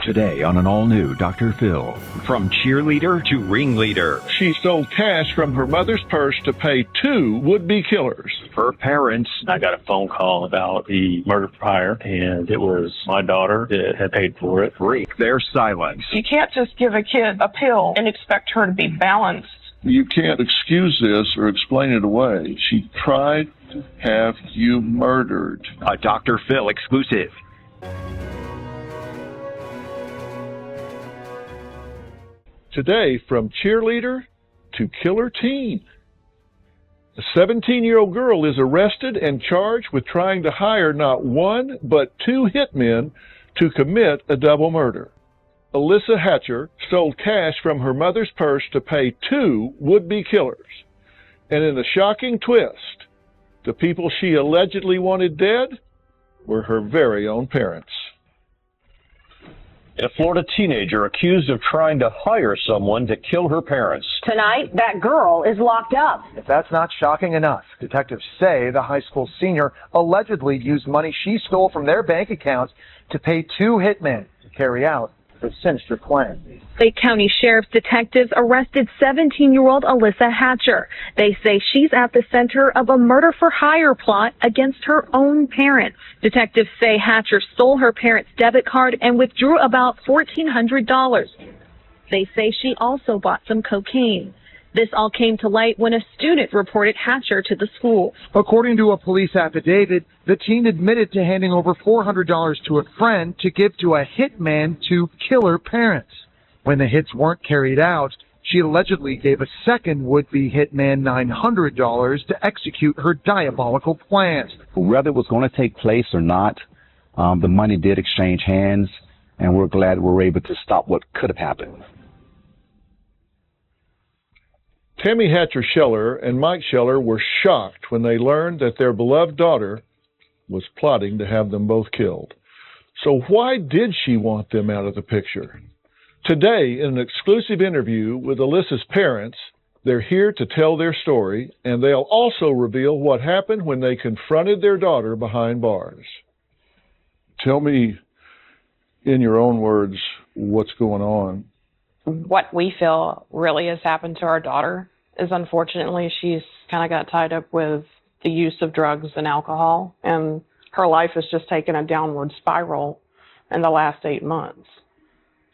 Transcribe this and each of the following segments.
Today on an all-new Dr. Phil. From cheerleader to ringleader. She stole cash from her mother's purse to pay two would-be killers. Her parents, I got a phone call about the murder for hire, and it was my daughter that had paid for it. Break their silence. You can't just give a kid a pill and expect her to be balanced. You can't excuse this or explain it away. She tried to have you murdered. A Dr. Phil exclusive. Today, from cheerleader to killer teen. A 17-year-old girl is arrested and charged with trying to hire not one, but two hitmen to commit a double murder. Alyssa Hatcher stole cash from her mother's purse to pay two would-be killers. And in a shocking twist, the people she allegedly wanted dead were her very own parents. A Florida teenager accused of trying to hire someone to kill her parents. Tonight, that girl is locked up. If that's not shocking enough, detectives say the high school senior allegedly used money she stole from their bank accounts to pay two hitmen to carry out her sinister plan. Lake County Sheriff's detectives arrested 17-year-old Alyssa Hatcher. They say she's at the center of a murder for hire plot against her own parents. Detectives say Hatcher stole her parents' debit card and withdrew about $1,400. They say she also bought some cocaine. This all came to light when a student reported Hatcher to the school. According to a police affidavit, the teen admitted to handing over $400 to a friend to give to a hitman to kill her parents. When the hits weren't carried out, she allegedly gave a second would-be hitman $900 to execute her diabolical plans. Whether it was going to take place or not, the money did exchange hands, and we're glad we were able to stop what could have happened. Tammy Hatcher Scheller and Mike Scheller were shocked when they learned that their beloved daughter was plotting to have them both killed. So why did she want them out of the picture? Today, in an exclusive interview with Alyssa's parents, they're here to tell their story, and they'll also reveal what happened when they confronted their daughter behind bars. Tell me, in your own words, what's going on. What we feel really has happened to our daughter is, unfortunately, she's kind of got tied up with the use of drugs and alcohol, and her life has just taken a downward spiral in the last 8 months.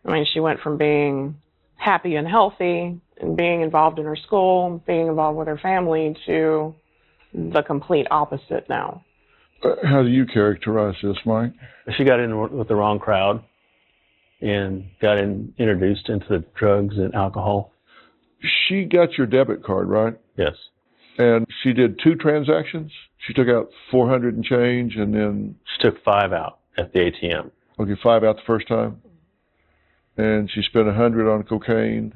I mean, she went from being happy and healthy and being involved in her school, being involved with her family, to the complete opposite now. How do you characterize this, Mike? She got in with the wrong crowd and got introduced into the drugs and alcohol. She got your debit card, right? Yes. And she did two transactions? She took out 400 and change, and then... She took 5 out at the ATM. Okay, 5 out the first time? And she spent 100 on cocaine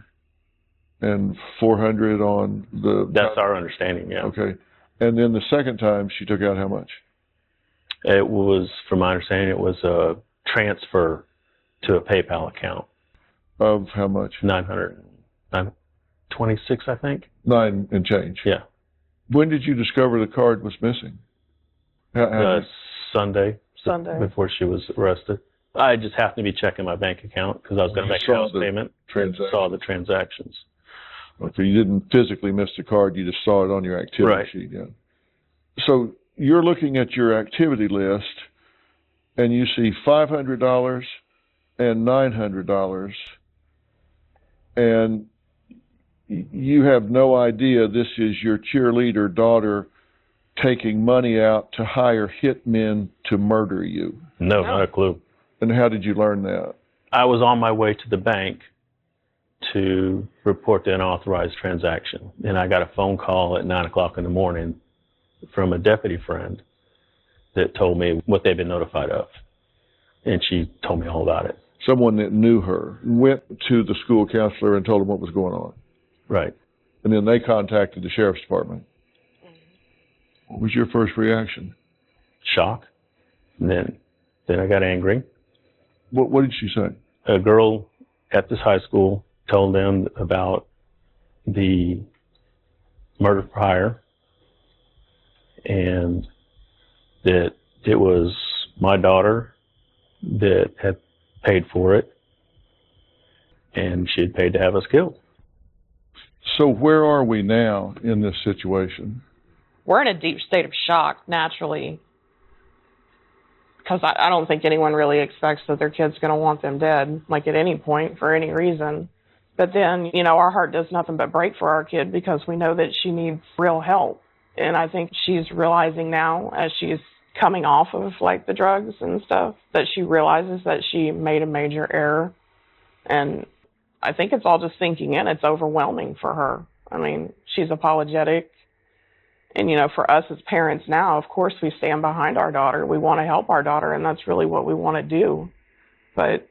and 400 on the... That's our understanding, yeah. Okay. And then the second time, she took out how much? It was, from my understanding, it was a transfer to a PayPal account. Of how much? 926, I think. 9 and change? Yeah. When did you discover the card was missing? Sunday. Sunday. Before she was arrested. I just happened to be checking my bank account because I was going to make a house payment. Saw the transactions. Okay, you didn't physically miss the card, you just saw it on your activity sheet. Yeah. So you're looking at your activity list and you see $500 and $900, and you have no idea this is your cheerleader daughter taking money out to hire hitmen to murder you. No, not a clue. And how did you learn that? I was on my way to the bank to report the unauthorized transaction, and I got a phone call at 9 o'clock in the morning from a deputy friend that told me what they'd been notified of, and she told me all about it. Someone that knew her went to the school counselor and told him what was going on. Right. And then they contacted the sheriff's department. What was your first reaction? Shock. And then I got angry. What did she say? A girl at this high school told them about the murder for hire, and that it was my daughter that had paid for it, and she had paid to have us killed. So where are we now in this situation? We're in a deep state of shock, naturally, because I don't think anyone really expects that their kid's going to want them dead, like at any point, for any reason. But then, you know, our heart does nothing but break for our kid because we know that she needs real help. And I think she's realizing now, as she's coming off of, like, the drugs and stuff, that she realizes that she made a major error. And I think it's all just sinking in. It's overwhelming for her. I mean, she's apologetic. And, you know, for us as parents now, of course, we stand behind our daughter. We want to help our daughter, and that's really what we want to do. But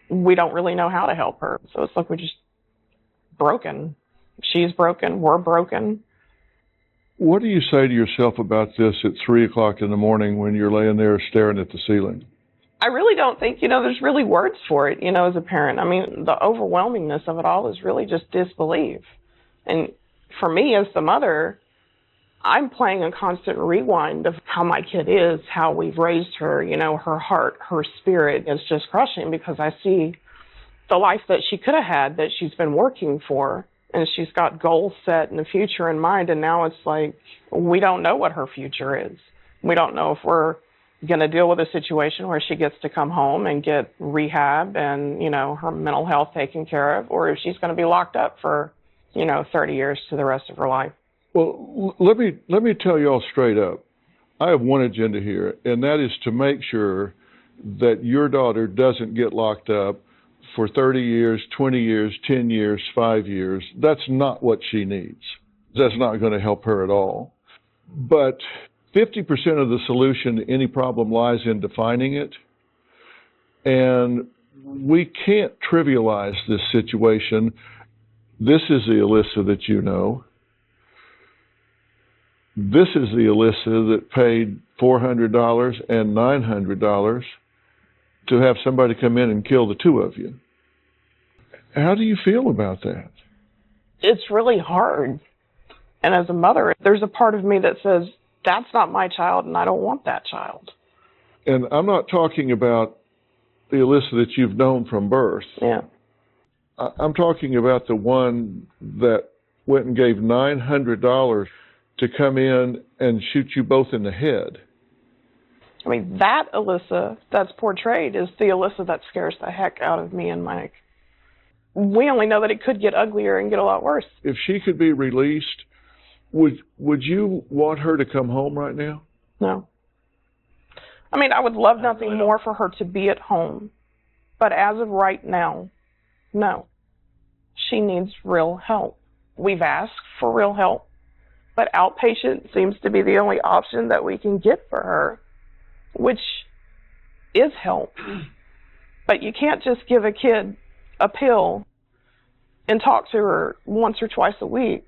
we don't really know how to help her. So it's like we're just broken. She's broken. We're broken. What do you say to yourself about this at 3 o'clock in the morning when you're laying there staring at the ceiling? I really don't think, you know, there's really words for it, you know, as a parent. I mean, the overwhelmingness of it all is really just disbelief. And for me as the mother, I'm playing a constant rewind of how my kid is, how we've raised her, you know, her heart, her spirit is just crushing because I see the life that she could have had that she's been working for, and she's got goals set and a future in mind, and now it's like we don't know what her future is. We don't know if we're going to deal with a situation where she gets to come home and get rehab and, you know, her mental health taken care of, or if she's going to be locked up for, you know, 30 years to the rest of her life. Well, let me tell you all straight up. I have one agenda here, and that is to make sure that your daughter doesn't get locked up for 30 years, 20 years, 10 years, 5 years. That's not what she needs. That's not going to help her at all. But 50% of the solution to any problem lies in defining it. And we can't trivialize this situation. This is the Alyssa that you know. This is the Alyssa that paid $400 and $900 to have somebody come in and kill the two of you. How do you feel about that? It's really hard. And as a mother, there's a part of me that says, that's not my child and I don't want that child. And I'm not talking about the Alyssa that you've known from birth. Yeah. I'm talking about the one that went and gave $900 to come in and shoot you both in the head. I mean, that Alyssa that's portrayed is the Alyssa that scares the heck out of me and Mike. We only know that it could get uglier and get a lot worse. If she could be released, would you want her to come home right now? No. I mean, I would love nothing more for her to be at home. But as of right now, no. She needs real help. We've asked for real help, but outpatient seems to be the only option that we can get for her, which is help. But you can't just give a kid a pill and talk to her once or twice a week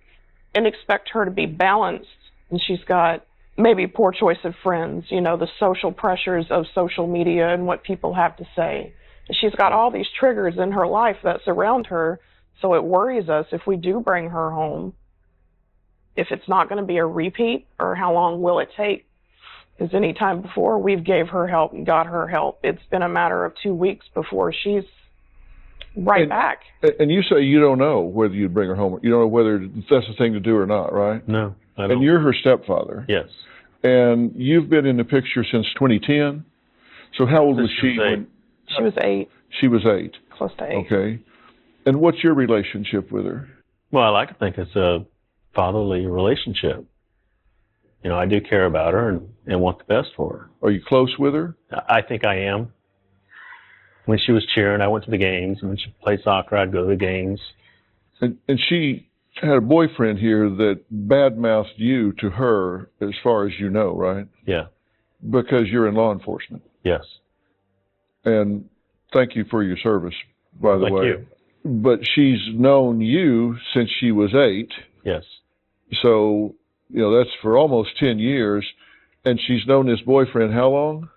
and expect her to be balanced. And she's got maybe poor choice of friends, you know, the social pressures of social media and what people have to say. And she's got all these triggers in her life that surround her, so it worries us if we do bring her home, if it's not going to be a repeat, or how long will it take? Because any time before we've gave her help and got her help, it's been a matter of 2 weeks before she's back. And you say you don't know whether you'd bring her home. You don't know whether that's the thing to do or not, right? No, I don't. And you're her stepfather. Yes. And you've been in the picture since 2010. So how old was she when? She was 8. She was 8. Close to 8. Okay. And what's your relationship with her? Well, I like to think it's a fatherly relationship. You know, I do care about her and want the best for her. Are you close with her? I think I am. When she was cheering, I went to the games. When she played soccer, I'd go to the games. And she had a boyfriend here that badmouthed you to her, as far as you know, right? Yeah. Because you're in law enforcement. Yes. And thank you for your service, by the way. Thank you. But she's known you since she was 8. Yes. So, you know, that's for almost 10 years. And she's known this boyfriend how long?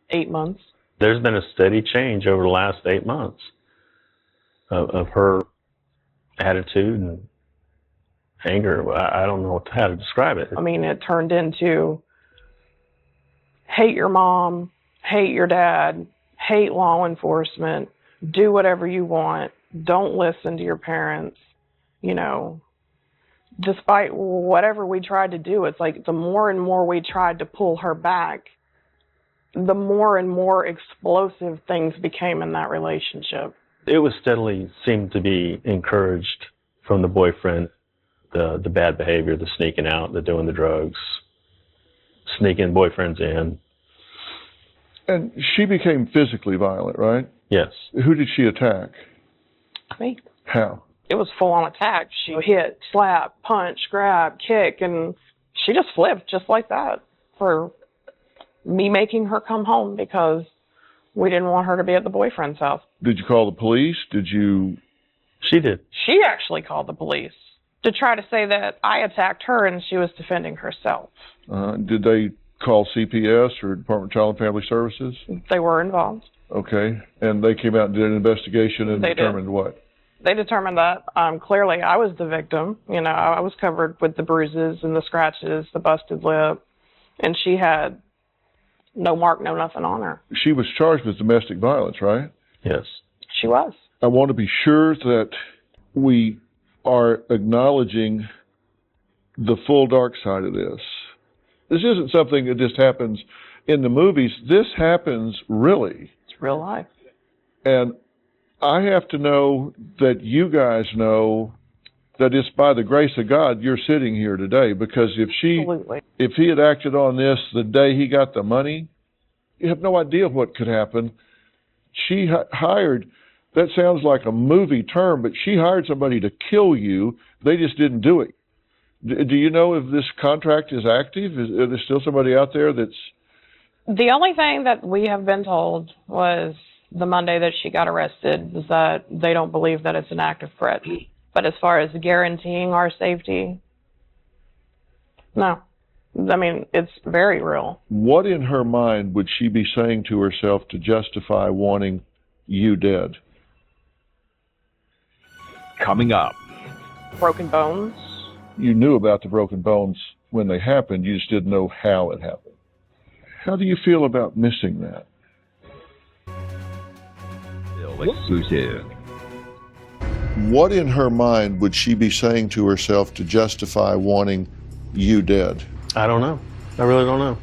8 months. There's been a steady change over the last 8 months of her attitude and anger. I don't know how to describe it. I mean, it turned into hate your mom, hate your dad, hate law enforcement, do whatever you want. Don't listen to your parents. You know, despite whatever we tried to do, it's like the more and more we tried to pull her back, the more and more explosive things became in that relationship. It was steadily seemed to be encouraged from the boyfriend, the bad behavior, the sneaking out, the doing the drugs, sneaking boyfriends in. And she became physically violent, right? Yes. Who did she attack? Me. How? It was full-on attack. She hit, slap, punch, grab, kick, and she just flipped just like that for me making her come home because we didn't want her to be at the boyfriend's house. Did you call the police? Did you? She did. She actually called the police to try to say that I attacked her and she was defending herself. Did they call CPS or Department of Child and Family Services? They were involved. Okay. And they came out and did an investigation and They determined did. what? They determined that clearly I was the victim. You know, I was covered with the bruises and the scratches, the busted lip, and she had no mark, no nothing on her. She was charged with domestic violence, right? Yes. She was. I want to be sure that we are acknowledging the full dark side of this. This isn't something that just happens in the movies. This happens really. It's real life. And I have to know that you guys know that it's by the grace of God you're sitting here today, because if he had acted on this the day he got the money, you have no idea what could happen. She hired, that sounds like a movie term, but she hired somebody to kill you. They just didn't do it. Do you know if this contract is active? Is there still somebody out there that's... The only thing that we have been told was the Monday that she got arrested is that they don't believe that it's an active threat. But as far as guaranteeing our safety, no. I mean, it's very real. What in her mind would she be saying to herself to justify wanting you dead? Coming up. Broken bones. You knew about the broken bones when they happened. You just didn't know how it happened. How do you feel about missing that? Exclusive. What in her mind would she be saying to herself to justify wanting you dead? I don't know. I really don't know.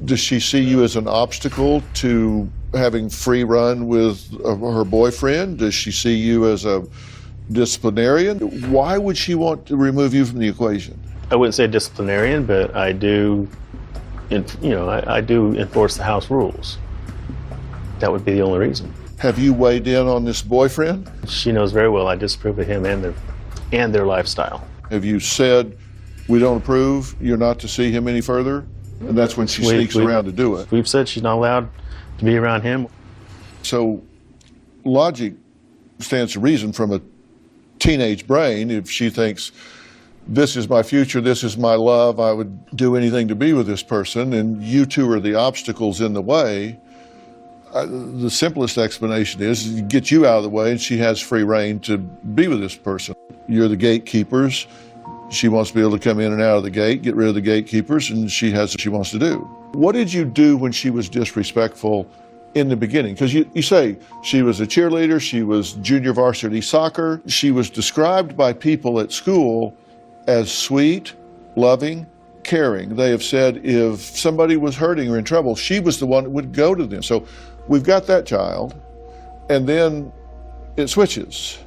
Does she see you as an obstacle to having free run with her boyfriend? Does she see you as a disciplinarian? Why would she want to remove you from the equation? I wouldn't say disciplinarian, but I do, I do enforce the house rules. That would be the only reason. Have you weighed in on this boyfriend? She knows very well I disapprove of him and their lifestyle. Have you said, we don't approve, you're not to see him any further? And that's when she sneaks around to do it. We've said she's not allowed to be around him. So logic stands to reason from a teenage brain. If she thinks, this is my future, this is my love, I would do anything to be with this person, and you two are the obstacles in the way, the simplest explanation is get you out of the way and she has free reign to be with this person. You're the gatekeepers. She wants to be able to come in and out of the gate, get rid of the gatekeepers, and she has what she wants to do. What did you do when she was disrespectful in the beginning? Because you say she was a cheerleader, she was junior varsity soccer. She was described by people at school as sweet, loving, caring. They have said if somebody was hurting or in trouble, she was the one that would go to them. So we've got that child, and then it switches,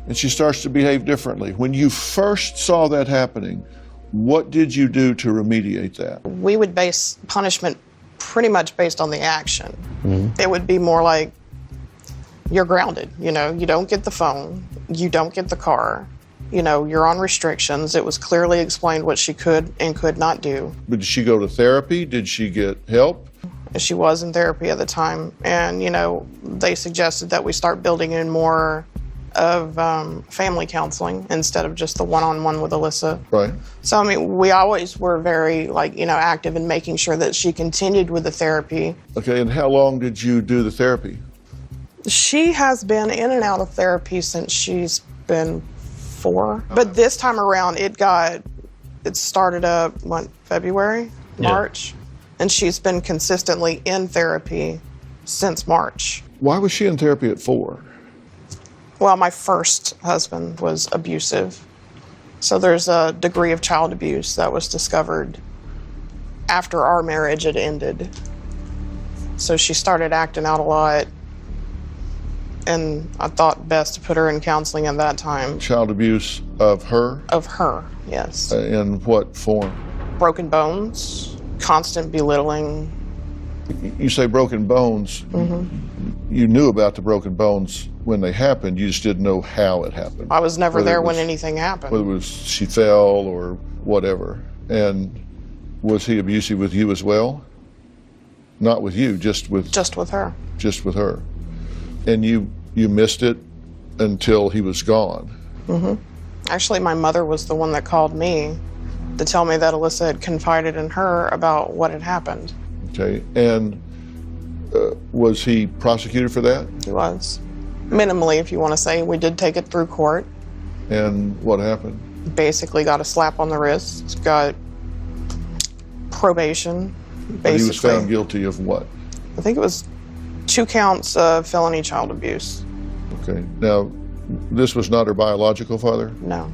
and she starts to behave differently. When you first saw that happening, what did you do to remediate that? We would base punishment pretty much based on the action. Mm-hmm. It would be more like, you're grounded, you don't get the phone, you don't get the car, you're on restrictions. It was clearly explained what she could and could not do. But did she go to therapy? Did she get help? She was in therapy at the time, and they suggested that we start building in more of family counseling instead of just the one-on-one with Alyssa. Right. So we always were very active in making sure that she continued with the therapy. Okay, and how long did you do the therapy? She has been in and out of therapy since she's been 4, but this time around it started up February, March. Yeah. And she's been consistently in therapy since March. Why was she in therapy at 4? Well, my first husband was abusive. So there's a degree of child abuse that was discovered after our marriage had ended. So she started acting out a lot, and I thought best to put her in counseling at that time. Child abuse of her? Of her, yes. In what form? Broken bones, constant belittling. You say broken bones. You knew about the broken bones when they happened, you just didn't know how it happened. I was never there when anything happened. Whether it was she fell or whatever. And was he abusive with you as well? Not with you, just with her. Just with her. And you missed it until he was gone. Actually, my mother was the one that called me to tell me that Alyssa had confided in her about what had happened. Okay, and was he prosecuted for that? He was. Minimally, if you want to say. We did take it through court. And what happened? Basically got a slap on the wrist, got probation, basically. But he was found guilty of what? I think it was 2 counts of felony child abuse. Okay, now, this was not her biological father? No.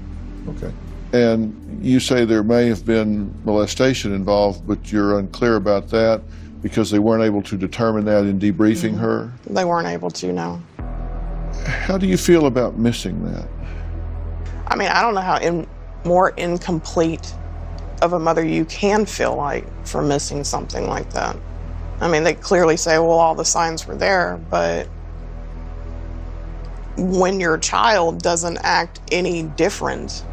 Okay. And you say there may have been molestation involved, but you're unclear about that because they weren't able to determine that in debriefing her? They weren't able to, no. How do you feel about missing that? I mean, I don't know how more incomplete of a mother you can feel like for missing something like that. I mean, they clearly say, well, all the signs were there, but when your child doesn't act any different,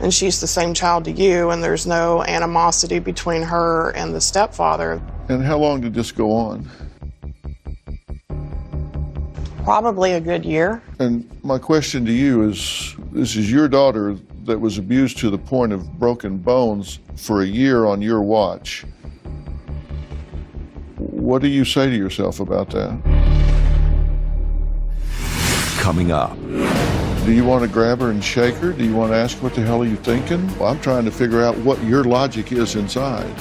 and she's the same child to you, and there's no animosity between her and the stepfather. And how long did this go on? Probably a good year. And my question to you is, this is your daughter that was abused to the point of broken bones for a year on your watch. What do you say to yourself about that? Coming up. Do you want to grab her and shake her? Do you want to ask, what the hell are you thinking? Well, I'm trying to figure out what your logic is inside,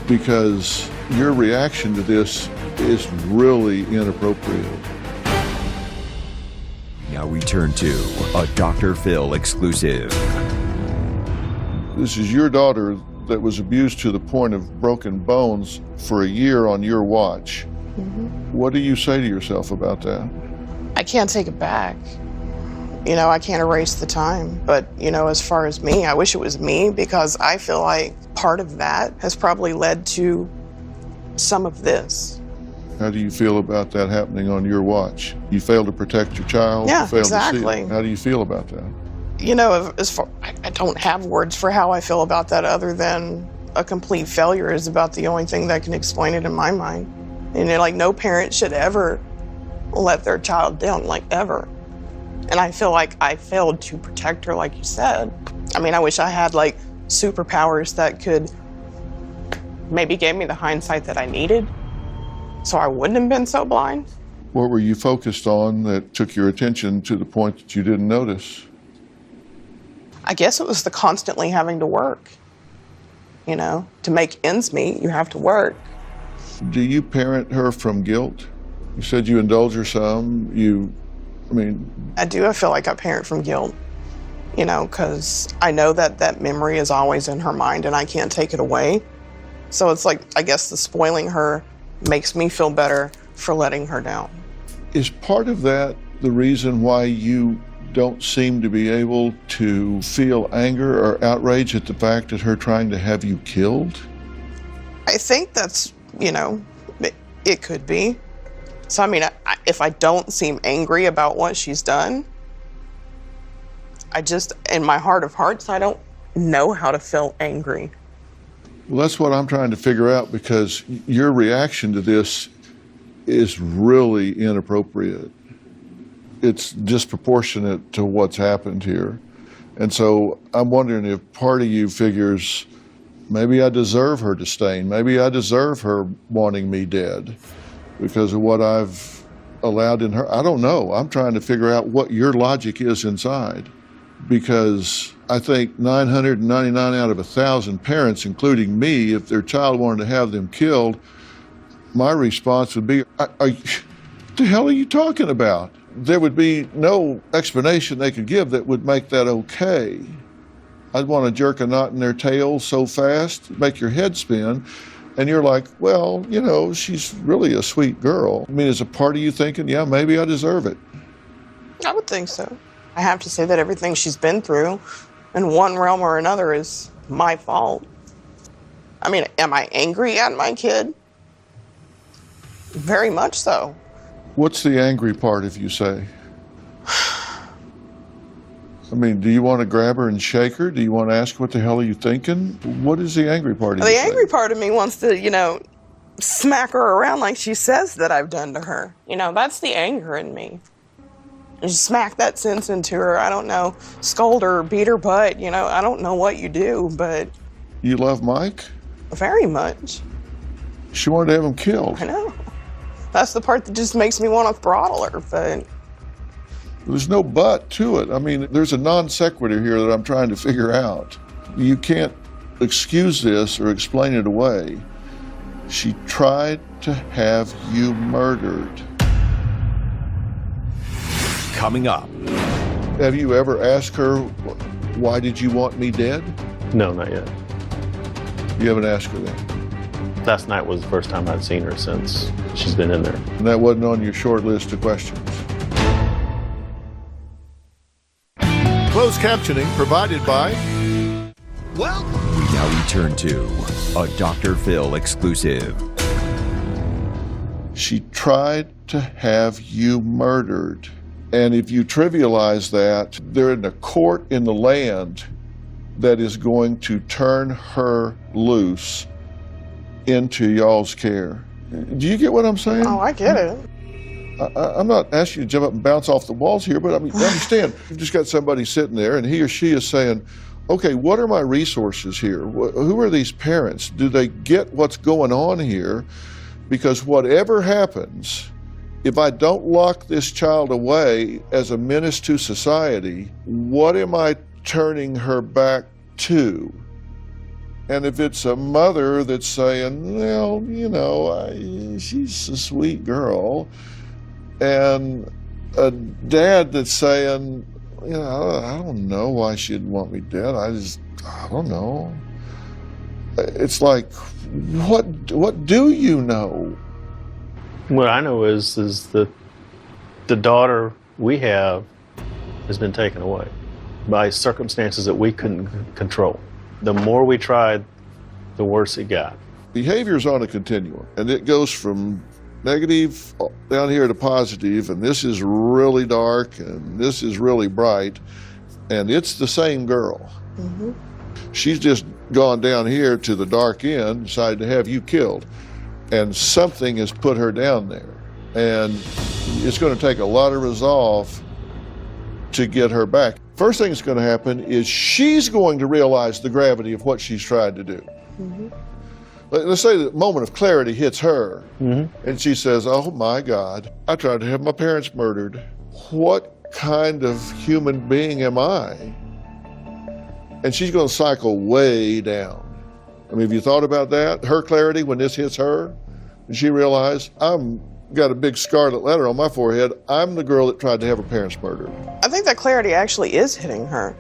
because your reaction to this is really inappropriate. Now we turn to a Dr. Phil exclusive. This is your daughter that was abused to the point of broken bones for a year on your watch. What do you say to yourself about that? I can't take it back. You know, I can't erase the time. But, you know, as far as me, I wish it was me, because I feel like part of that has probably led to some of this. How do you feel about that happening on your watch? You failed to protect your child. Yeah, you failed exactly. To see it. How do you feel about that? You know, I don't have words for how I feel about that, other than a complete failure is about the only thing that can explain it in my mind. And like, no parent should ever let their child down, like, ever. And I feel like I failed to protect her, like you said. I mean, I wish I had like superpowers that could maybe give me the hindsight that I needed, so I wouldn't have been so blind. What were you focused on that took your attention to the point that you didn't notice? I guess it was the constantly having to work. You know, to make ends meet, you have to work. Do you parent her from guilt? You said you indulge her some. I do. I feel like I parent from guilt, you know, because I know that that memory is always in her mind and I can't take it away. So it's like, I guess the spoiling her makes me feel better for letting her down. Is part of that the reason why you don't seem to be able to feel anger or outrage at the fact that her trying to have you killed? I think that's, you know, it could be. So, I mean, if I don't seem angry about what she's done, I just, in my heart of hearts, I don't know how to feel angry. Well, that's what I'm trying to figure out, because your reaction to this is really inappropriate. It's disproportionate to what's happened here. And so I'm wondering if part of you figures, maybe I deserve her disdain. Maybe I deserve her wanting me dead because of what I've allowed in her. I don't know. I'm trying to figure out what your logic is inside, because I think 999 out of 1,000 parents, including me, if their child wanted to have them killed, my response would be, The hell are you talking about? There would be no explanation they could give that would make that okay. I'd want to jerk a knot in their tail so fast, make your head spin, and you're like, well, you know, she's really a sweet girl. I mean, is a part of you thinking, yeah, maybe I deserve it? I would think so. I have to say that everything she's been through in one realm or another is my fault. I mean, am I angry at my kid? Very much so. What's the angry part, if you say? I mean, do you want to grab her and shake her? Do you want to ask what the hell are you thinking? What is the angry part? The angry part of me wants to, you know, smack her around like she says that I've done to her. You know, that's the anger in me. And smack that sense into her. I don't know, scold her, beat her butt. You know, I don't know what you do, but... You love Mike? Very much. She wanted to have him killed. I know. That's the part that just makes me want to throttle her, but... There's no but to it. I mean, there's a non sequitur here that I'm trying to figure out. You can't excuse this or explain it away. She tried to have you murdered. Coming up. Have you ever asked her, why did you want me dead? No, not yet. You haven't asked her that? Last night was the first time I'd seen her since she's been in there. And that wasn't on your short list of questions? Closed captioning provided by... Well, we now return to a Dr. Phil exclusive. She tried to have you murdered. And if you trivialize that, they're in a court in the land that is going to turn her loose into y'all's care. Do you get what I'm saying? Oh, I get it. I'm not asking you to jump up and bounce off the walls here, but I mean, understand, you've just got somebody sitting there and he or she is saying, okay, what are my resources here? Who are these parents? Do they get what's going on here? Because whatever happens, if I don't lock this child away as a menace to society, what am I turning her back to? And if it's a mother that's saying, well, you know, she's a sweet girl, and a dad that's saying, you know, I don't know why she'd want me dead. I don't know. It's like, what do you know? What I know is that the daughter we have has been taken away by circumstances that we couldn't control. The more we tried, the worse it got. Behavior's on a continuum, and it goes from negative down here to positive, and this is really dark, and this is really bright, and it's the same girl. Mm-hmm. She's just gone down here to the dark end, decided to have you killed, and something has put her down there, and it's going to take a lot of resolve to get her back. First thing that's going to happen is she's going to realize the gravity of what she's tried to do. Mm-hmm. Let's say the moment of clarity hits her, mm-hmm. and she says, oh my God, I tried to have my parents murdered. What kind of human being am I? And she's going to cycle way down. I mean, have you thought about that? Her clarity when this hits her, and she realized, I'm got a big scarlet letter on my forehead. I'm the girl that tried to have her parents murdered. I think that clarity actually is hitting her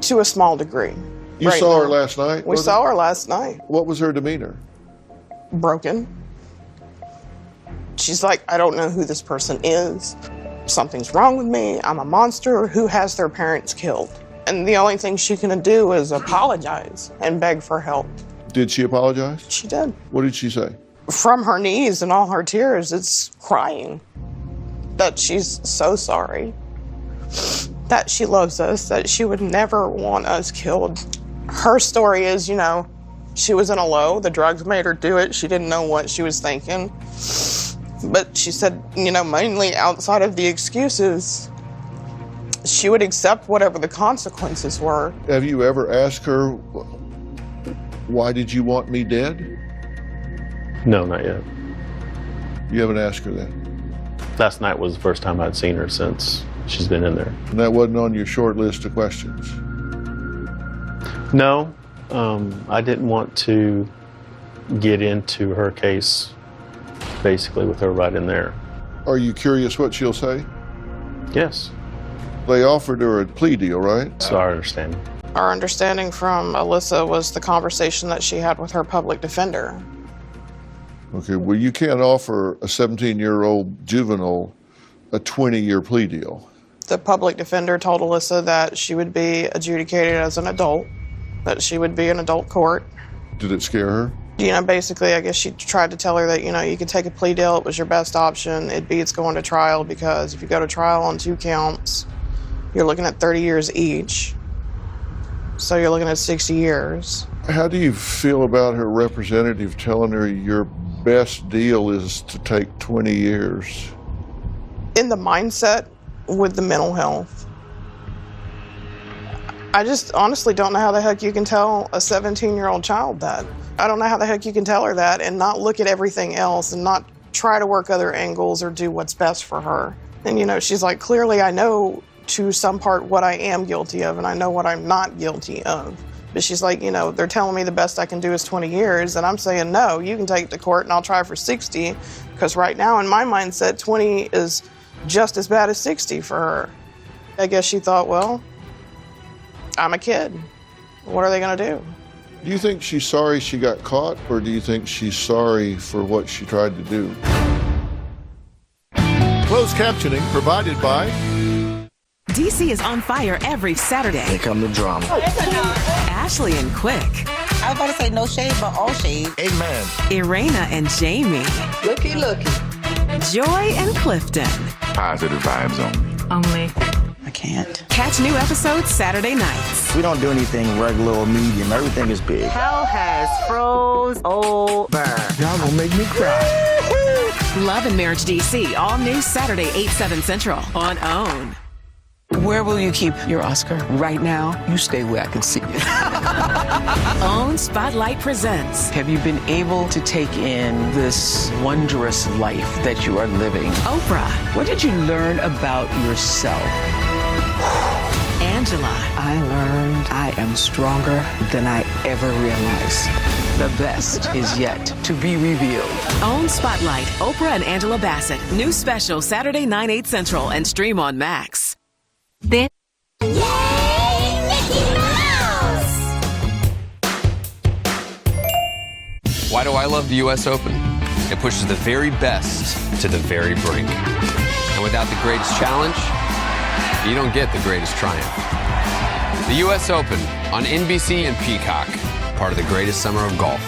to a small degree. You saw her last night? We saw her last night. What was her demeanor? Broken. She's like, I don't know who this person is. Something's wrong with me. I'm a monster. Who has their parents killed? And the only thing she can do is apologize and beg for help. Did she apologize? She did. What did she say? From her knees and all her tears, it's crying that she's so sorry, that she loves us, that she would never want us killed. Her story is, you know, she was in a low, the drugs made her do it, she didn't know what she was thinking. But she said, you know, mainly outside of the excuses, she would accept whatever the consequences were. Have you ever asked her, why did you want me dead? No, not yet. You haven't asked her that? Last night was the first time I'd seen her since she's been in there. And that wasn't on your short list of questions? No, I didn't want to get into her case basically with her right in there. Are you curious what she'll say? Yes. They offered her a plea deal, right? That's our understanding. Our understanding from Alyssa was the conversation that she had with her public defender. Okay, well, you can't offer a 17-year-old juvenile a 20-year plea deal. The public defender told Alyssa that she would be adjudicated as an adult, that she would be in adult court. Did it scare her? Basically, I guess she tried to tell her that, you could take a plea deal. It was your best option. It beats going to trial because if you go to trial on 2 counts, you're looking at 30 years each. So you're looking at 60 years. How do you feel about her representative telling her your best deal is to take 20 years? In the mindset with the mental health, I just honestly don't know how the heck you can tell a 17-year-old child that. I don't know how the heck you can tell her that and not look at everything else and not try to work other angles or do what's best for her. And, she's like, clearly I know to some part what I am guilty of and I know what I'm not guilty of. But she's like, they're telling me the best I can do is 20 years. And I'm saying, no, you can take it to court and I'll try for 60. Because right now in my mindset, 20 is just as bad as 60 for her. I guess she thought, well, I'm a kid. What are they going to do? Do you think she's sorry she got caught, or do you think she's sorry for what she tried to do? Closed captioning provided by... DC is on fire every Saturday. Here come the drama. Ashley and Quick. I was about to say no shade, but all shade. Amen. Irena and Jamie. Looky. Joy and Clifton. Positive vibes Only. I can't. Catch new episodes Saturday nights. We don't do anything regular or medium. Everything is big. Hell has froze over. Y'all gonna make me cry. Love and Marriage DC, all new Saturday, 8/7 Central on OWN. Where will you keep your Oscar? Right now, you stay where I can see you. OWN Spotlight presents. Have you been able to take in this wondrous life that you are living? Oprah. What did you learn about yourself? Angela. I learned I am stronger than I ever realized. The best is yet to be revealed. OWN Spotlight, Oprah and Angela Bassett. New special Saturday, 9/8 Central and stream on Max. Then Yay, Mickey Mouse! Why do I love the U.S. Open? It pushes the very best to the very brink. And without the greatest challenge, you don't get the greatest triumph. The U.S. Open on NBC and Peacock, part of the greatest summer of golf.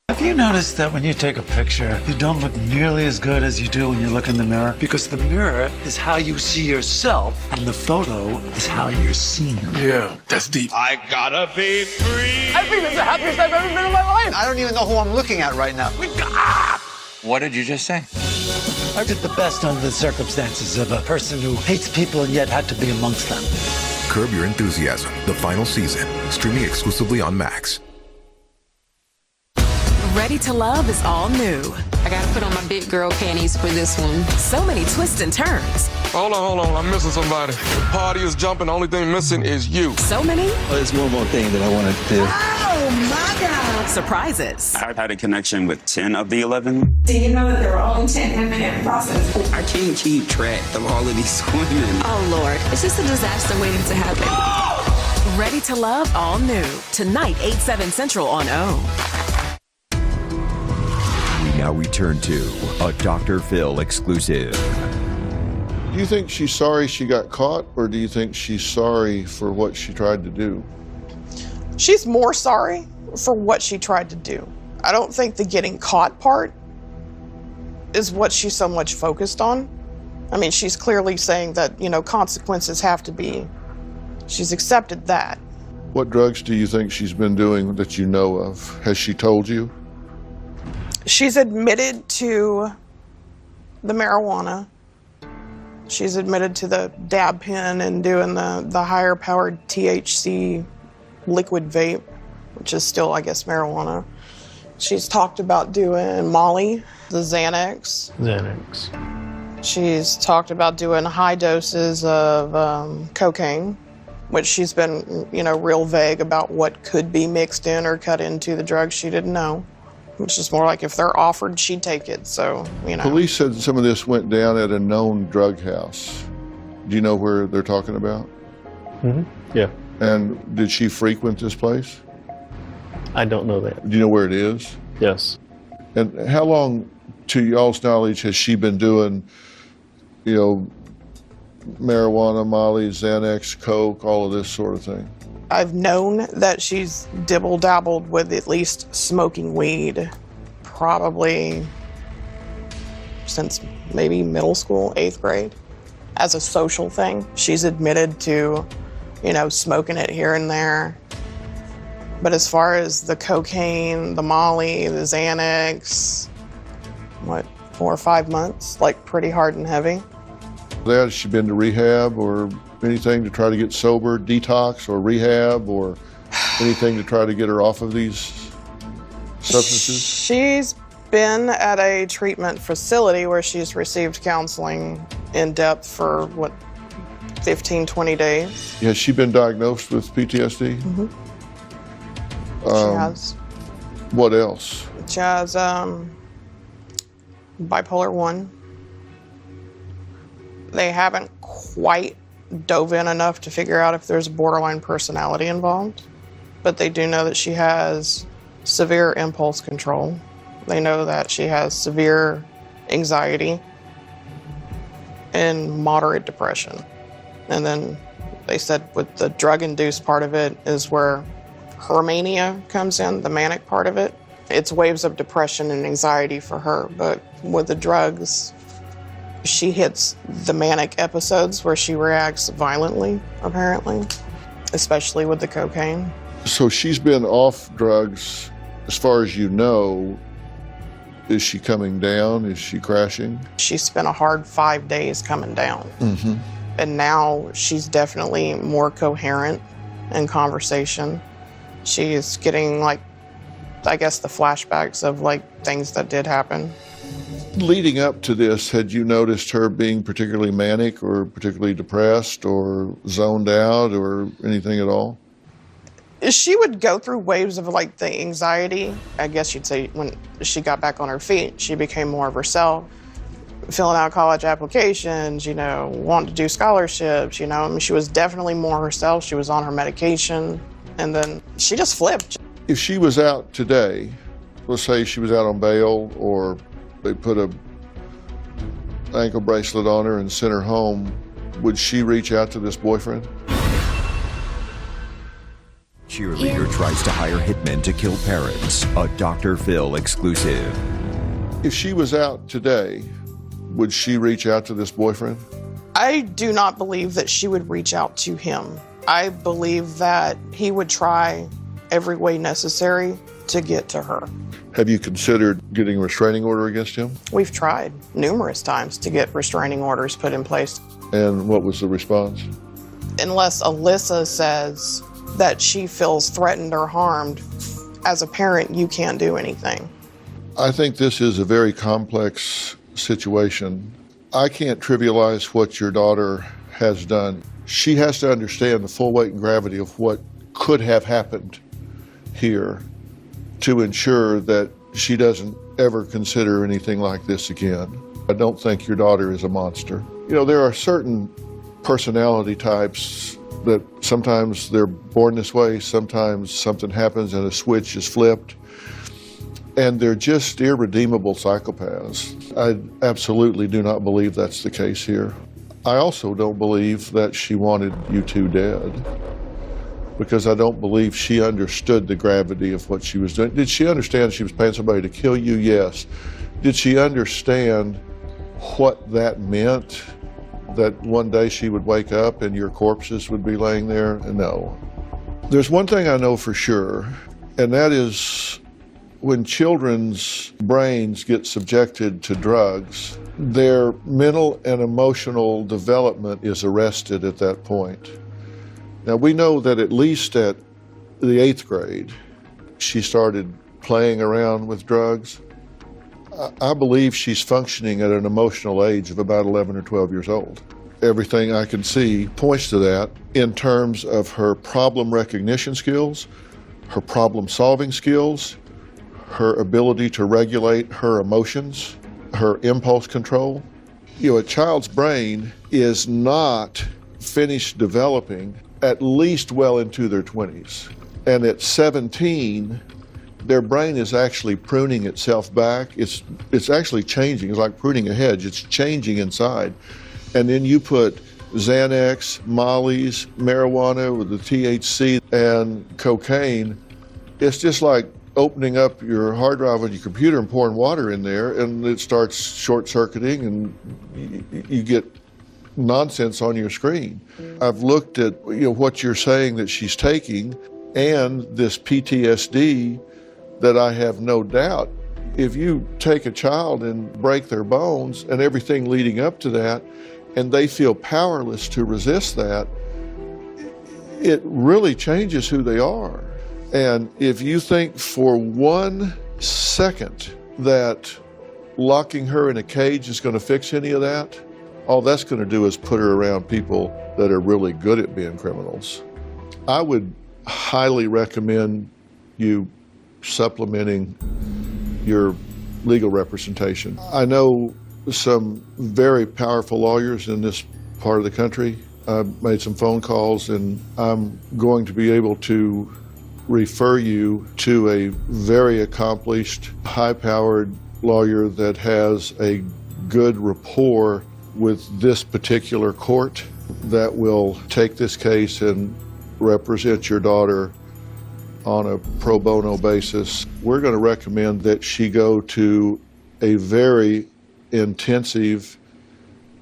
Have you noticed that when you take a picture, you don't look nearly as good as you do when you look in the mirror? Because the mirror is how you see yourself, and the photo is how you're seen. Yeah, that's deep. I gotta be free. I think it's the happiest I've ever been in my life. I don't even know who I'm looking at right now. What did you just say? I did the best under the circumstances of a person who hates people and yet had to be amongst them. Curb Your Enthusiasm, the final season, streaming exclusively on Max. Ready to Love is all new. I gotta put on my big girl panties for this one. So many twists and turns. Hold on, I'm missing somebody. The party is jumping, the only thing missing is you. So many. There's one more thing that I want to do. Oh my God. Surprises. I've had a connection with 10 of the 11. Do you know that there were only 10 women in the process? I can't keep track of all of these women. Oh Lord, it's just a disaster waiting to happen. Ready to Love, all new. Tonight, 8/7 Central on OWN. Now return to a Dr. Phil exclusive. Do you think she's sorry she got caught, or do you think she's sorry for what she tried to do? She's more sorry for what she tried to do. I don't think the getting caught part is what she's so much focused on. I mean, she's clearly saying that, consequences have to be she's accepted that. What drugs do you think she's been doing that you know of? Has she told you? She's admitted to the marijuana. She's admitted to the dab pen and doing the higher powered THC liquid vape, which is still, I guess, marijuana. She's talked about doing Molly, the Xanax. She's talked about doing high doses of cocaine, which she's been, real vague about what could be mixed in or cut into the drugs. She didn't know. It's just more like if they're offered, she'd take it. So, Police said some of this went down at a known drug house. Do you know where they're talking about? Mm-hmm. Yeah. And did she frequent this place? I don't know that. Do you know where it is? Yes. And how long, to y'all's knowledge, has she been doing, marijuana, Molly, Xanax, coke, all of this sort of thing? I've known that she's dibble-dabbled with at least smoking weed, probably since maybe middle school, 8th grade, as a social thing. She's admitted to, smoking it here and there. But as far as the cocaine, the Molly, the Xanax, 4 or 5 months, like pretty hard and heavy. Has she been to rehab or anything to try to get sober, detox or rehab or anything to try to get her off of these substances? She's been at a treatment facility where she's received counseling in depth for 15, 20 days. Has she been diagnosed with PTSD? Mm-hmm. She has. What else? She has bipolar 1. They haven't quite dove in enough to figure out if there's a borderline personality involved, but they do know that she has severe impulse control. They know that she has severe anxiety and moderate depression. And then they said with the drug-induced part of it is where her mania comes in, the manic part of it. It's waves of depression and anxiety for her, but with the drugs, she hits the manic episodes where she reacts violently, apparently, especially with the cocaine. So she's been off drugs, as far as you know. Is she coming down? Is she crashing? She spent a hard 5 days coming down. Mm-hmm. And now she's definitely more coherent in conversation. She's getting, the flashbacks of, things that did happen. Leading up to this, had you noticed her being particularly manic or particularly depressed or zoned out or anything at all? She would go through waves of the anxiety. I guess you'd say when she got back on her feet, she became more of herself, filling out college applications, wanting to do scholarships, she was definitely more herself. She was on her medication, and then she just flipped. If she was out today, let's say she was out on bail or they put a ankle bracelet on her and sent her home, would she reach out to this boyfriend? Cheerleader tries to hire hitmen to kill parents. A Dr. Phil exclusive. If she was out today, would she reach out to this boyfriend? I do not believe that she would reach out to him. I believe that he would try every way necessary to get to her. Have you considered getting a restraining order against him? We've tried numerous times to get restraining orders put in place. And what was the response? Unless Alyssa says that she feels threatened or harmed, as a parent, you can't do anything. I think this is a very complex situation. I can't trivialize what your daughter has done. She has to understand the full weight and gravity of what could have happened here to ensure that she doesn't ever consider anything like this again. I don't think your daughter is a monster. There are certain personality types that sometimes they're born this way, sometimes something happens and a switch is flipped, and they're just irredeemable psychopaths. I absolutely do not believe that's the case here. I also don't believe that she wanted you two dead, because I don't believe she understood the gravity of what she was doing. Did she understand she was paying somebody to kill you? Yes. Did she understand what that meant? that one day she would wake up and your corpses would be laying there? No. There's one thing I know for sure, and that is when children's brains get subjected to drugs, their mental and emotional development is arrested at that point. Now, we know that at least at the 8th grade, she started playing around with drugs. I believe she's functioning at an emotional age of about 11 or 12 years old. Everything I can see points to that in terms of her problem recognition skills, her problem solving skills, her ability to regulate her emotions, her impulse control. You know, a child's brain is not finished developing at least well into their 20s. And at 17, their brain is actually pruning itself back. It's actually changing. It's like pruning a hedge. It's changing inside. And then you put Xanax, Molly's, marijuana with the THC, and cocaine. It's just like opening up your hard drive on your computer and pouring water in there, and it starts short-circuiting, and you get nonsense on your screen. I've looked at what you're saying that she's taking, and this PTSD that I have no doubt, if you take a child and break their bones and everything leading up to that, and they feel powerless to resist that, it really changes who they are. And if you think for 1 second that locking her in a cage is going to fix any of that, all that's going to do is put her around people that are really good at being criminals. I would highly recommend you supplementing your legal representation. I know some very powerful lawyers in this part of the country. I've made some phone calls, and I'm going to be able to refer you to a very accomplished, high-powered lawyer that has a good rapport with this particular court that will take this case and represent your daughter on a pro bono basis. We're going to recommend that she go to a very intensive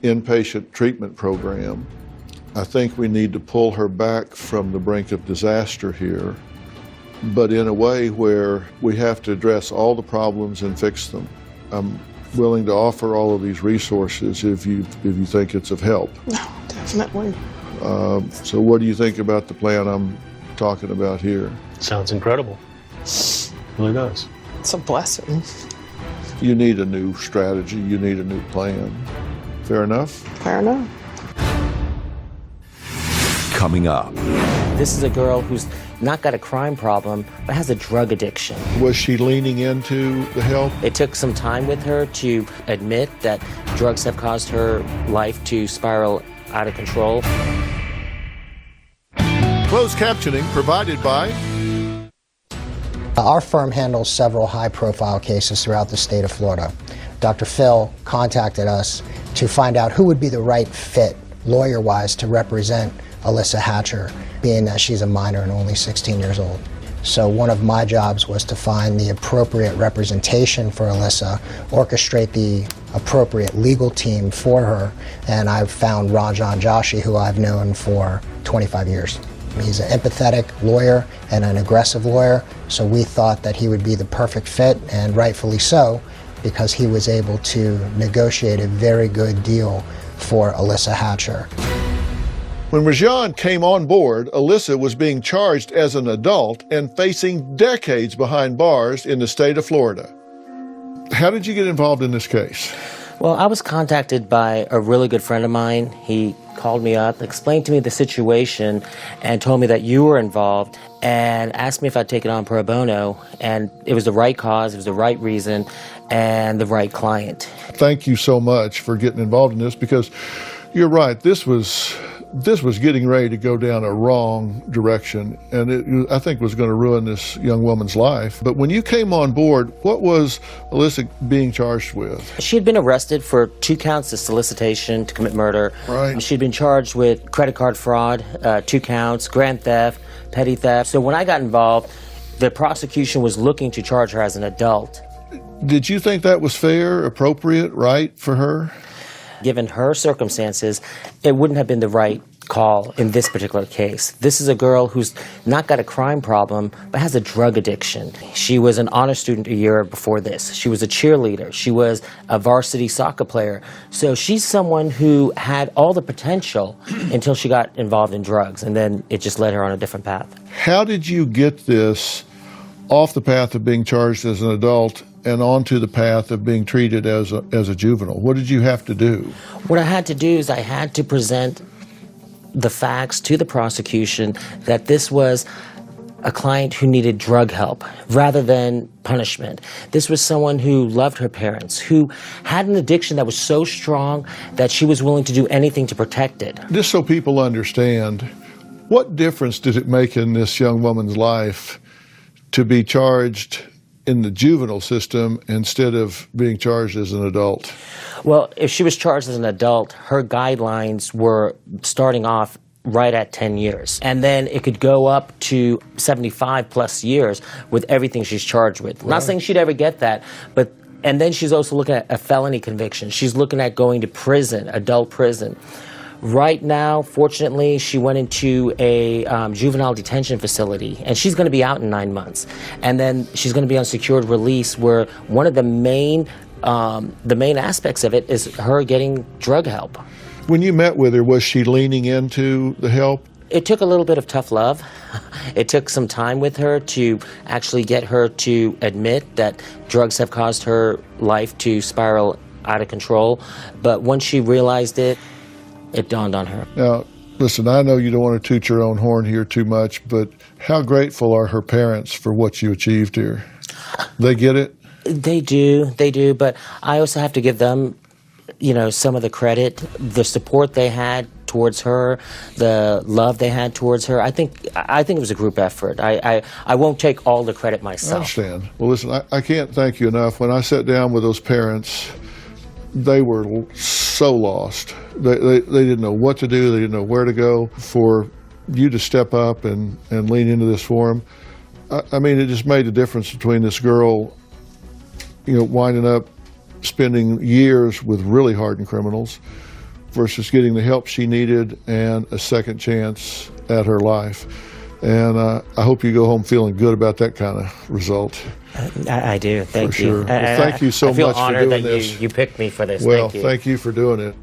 inpatient treatment program. I think we need to pull her back from the brink of disaster here, but in a way where we have to address all the problems and fix them. I'm willing to offer all of these resources if you think it's of help. No, definitely. So what do you think about the plan I'm talking about here? Sounds incredible. It really does. It's a blessing. You need a new strategy. You need a new plan. Fair enough? Fair enough. Coming up. This is a girl who's not got a crime problem, but has a drug addiction. Was she leaning into the help? It took some time with her to admit that drugs have caused her life to spiral out of control. Closed captioning provided by... Our firm handles several high-profile cases throughout the state of Florida. Dr. Phil contacted us to find out who would be the right fit, lawyer-wise, to represent Alyssa Hatcher, being that she's a minor and only 16 years old. So one of my jobs was to find the appropriate representation for Alyssa, orchestrate the appropriate legal team for her, and I've found Rajan Joshi, who I've known for 25 years. He's an empathetic lawyer and an aggressive lawyer, so we thought that he would be the perfect fit, and rightfully so, because he was able to negotiate a very good deal for Alyssa Hatcher. When Rajan came on board, Alyssa was being charged as an adult and facing decades behind bars in the state of Florida. How did you get involved in this case? Well, I was contacted by a really good friend of mine. He called me up, explained to me the situation, and told me that you were involved, and asked me if I'd take it on pro bono. And it was the right cause, it was the right reason, and the right client. Thank you so much for getting involved in this, because you're right, this was getting ready to go down a wrong direction, and it, I think, was going to ruin this young woman's life. But when you came on board, what was Alyssa being charged with? She had been arrested for 2 counts of solicitation to commit murder. Right. She'd been charged with credit card fraud, 2 counts, grand theft, petty theft. So when I got involved, the prosecution was looking to charge her as an adult. Did you think that was fair, appropriate, right for her? Given her circumstances, it wouldn't have been the right call in this particular case. This is a girl who's not got a crime problem, but has a drug addiction. She was an honor student a year before this. She was a cheerleader. She was a varsity soccer player. So she's someone who had all the potential until she got involved in drugs, and then it just led her on a different path. How did you get this off the path of being charged as an adult and onto the path of being treated as a juvenile? What did you have to do? What I had to do is I had to present the facts to the prosecution that this was a client who needed drug help rather than punishment. This was someone who loved her parents, who had an addiction that was so strong that she was willing to do anything to protect it. Just so people understand, what difference did it make in this young woman's life to be charged in the juvenile system instead of being charged as an adult? Well, if she was charged as an adult, her guidelines were starting off right at 10 years. And then it could go up to 75 plus years with everything she's charged with. Right. Not saying she'd ever get that, but and then she's also looking at a felony conviction. She's looking at going to prison, adult prison. Right now, fortunately, she went into a juvenile detention facility, and she's going to be out in 9 months. And then she's going to be on secured release, where one of the main aspects of it is her getting drug help. When you met with her, was she leaning into the help? It took a little bit of tough love. It took some time with her to actually get her to admit that drugs have caused her life to spiral out of control. But once she realized it, it dawned on her. Now, listen, I know you don't want to toot your own horn here too much, but how grateful are her parents for what you achieved here? They get it? They do, but I also have to give them, some of the credit, the support they had towards her, the love they had towards her. I think it was a group effort. I won't take all the credit myself. I understand. Well, listen, I can't thank you enough. When I sat down with those parents, they were so lost. They didn't know what to do. They didn't know where to go. For you to step up and lean into this for them, I mean, it just made a difference between this girl, winding up spending years with really hardened criminals versus getting the help she needed and a second chance at her life. And I hope you go home feeling good about that kind of result. I do. Thank for you. Sure. Well, thank you so much for doing this. I feel honored that you picked me for this. Well, thank you for doing it.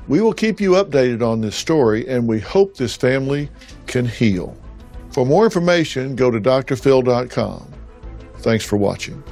We will keep you updated on this story, and we hope this family can heal. For more information, go to drphil.com. Thanks for watching.